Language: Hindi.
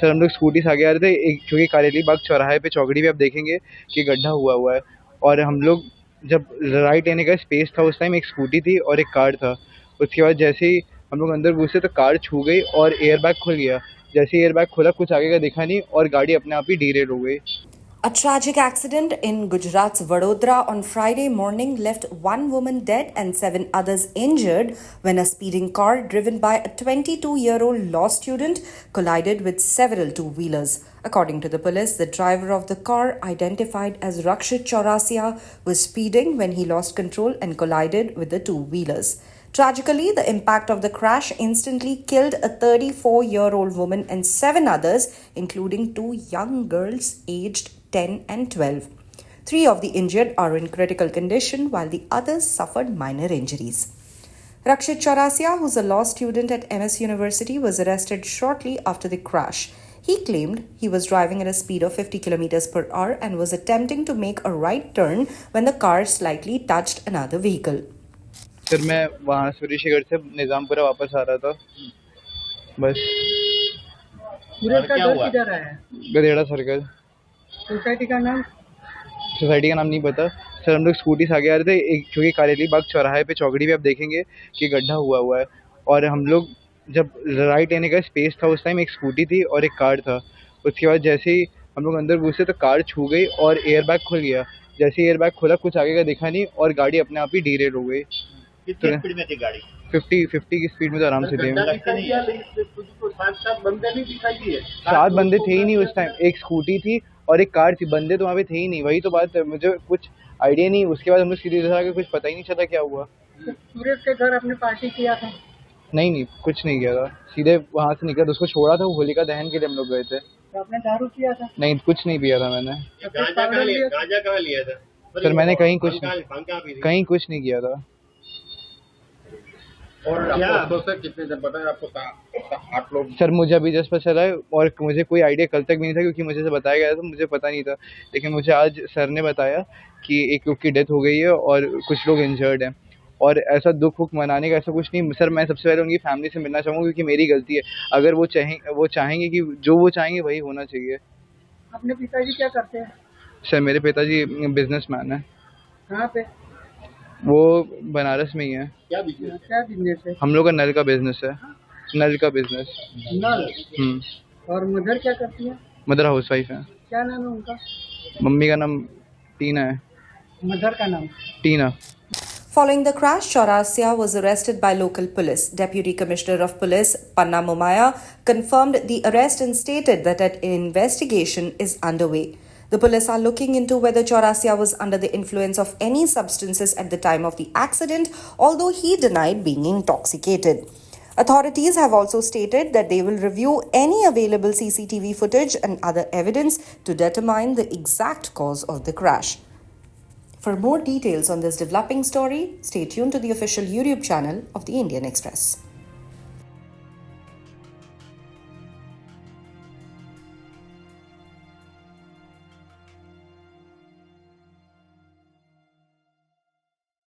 सर हम लोग स्कूटी से आगे आ रहे थे, एक क्योंकि कारेली बाग चौराहे पे चौकड़ी पे आप देखेंगे कि गड्ढा हुआ है। और हम लोग जब राइट लेने का स्पेस था उस टाइम एक स्कूटी थी और एक कार था। उसके बाद जैसे ही हम लोग अंदर घुसे तो कार छू गई और एयर बैग खुल गया। जैसे ही एयर बैग खुला कुछ आगे का दिखा नहीं और गाड़ी अपने आप ही डीरेल हो गई। A tragic accident in Gujarat's Vadodara on Friday morning left one woman dead and 7 others injured when a speeding car driven by a 22-year-old law student collided with several two-wheelers. According to the police, the driver of the car, identified as Rakshit Chaurasia, was speeding when he lost control and collided with the two-wheelers. Tragically, the impact of the crash instantly killed a 34-year-old woman and 7 others, including 2 young girls aged 10 and 12. 3 of the injured are in critical condition, while the others suffered minor injuries. Rakshit Chaurasia, who's a law student at MS University, was arrested shortly after the crash. He claimed he was driving at a speed of 50 kilometers per hour and was attempting to make a right turn when the car slightly touched another vehicle. फिर मैं वहाँ से ऋषिगढ़ से निज़ामपुरा वापस आ रहा था बस। पूरे का घर किधर है? गधेड़ा सर्कल। सोसाइटी का नाम? सोसाइटी का नाम नहीं पता सर। हम लोग स्कूटी से आगे आ रहे थे, एक क्योंकि कारेली बाग चौराहे पे चौकड़ी पे आप देखेंगे कि गड्ढा हुआ है। और हम लोग जब राइट लेने का स्पेस था उस टाइम एक स्कूटी थी और एक कार था। उसके बाद जैसे ही हम लोग अंदर घुसे तो कार छू गई और एयर बैग खुल गया। जैसे ही एयर बैग खुला कुछ आगे का दिखा नहीं और गाड़ी अपने आप ही डीरेल हो गई। कितनी स्पीड में थी गाड़ी? 50 की स्पीड में तो आराम से थे। सात बंदे नहीं दिखाई दिए? 7 बंदे थे ही नहीं उस टाइम, एक स्कूटी थी और एक कार थी। बंदे तो वहाँ पे थे ही नहीं, वही तो बात है। मुझे कुछ आइडिया नहीं। उसके बाद हम लोग सीधे इधर आके कुछ पता ही नहीं चला क्या हुआ। सूरज के घर अपने पार्टी किया था? नहीं कुछ नहीं किया था। सीधे वहाँ से निकला, उसको छोड़ा था, वो होलिका दहन के लिए हम लोग गए थे। तो आपने दारू किया था? नहीं कुछ नहीं पिया था मैंने। गांजा कहाँ लिया था? सर मैंने कहीं कुछ नहीं किया था। और आपको से कितने जन पता है आपको? 8 लोग। सर मुझे अभी जस्ट पता चला है और मुझे कोई आइडिया कल तक भी नहीं था क्योंकि मुझे से बताया गया था, मुझे पता नहीं था। लेकिन मुझे आज सर ने बताया कि एक लोग की डेथ हो गई है और कुछ लोग इंजर्ड हैं। और ऐसा दुख मनाने का ऐसा कुछ नहीं सर। मैं सबसे पहले उनकी फैमिली से मिलना चाहूँगा क्योंकि मेरी गलती है। अगर वो चाहेंगे कि जो वो चाहेंगे वही होना चाहिए। अपने पिताजी क्या करते हैं? सर मेरे पिताजी बिजनेसमैन है। कहाँ पे? वो बनारस में ही है। क्या बिजनेस है? हम लोग का नल का बिजनेस है। नल का बिजनेस। नल। और मदर क्या करती है? मदर हाउस वाइफ है। क्या नाम है उनका? मम्मी का नाम टीना है। मदर का नाम? टीना। Following the crash, Chaurasia was arrested by local police. Deputy Commissioner of Police Panna Momaya confirmed the arrest and stated that an investigation is underway. The police are looking into whether Chaurasia was under the influence of any substances at the time of the accident, although he denied being intoxicated. Authorities have also stated that they will review any available CCTV footage and other evidence to determine the exact cause of the crash. For more details on this developing story, stay tuned to the official YouTube channel of the Indian Express.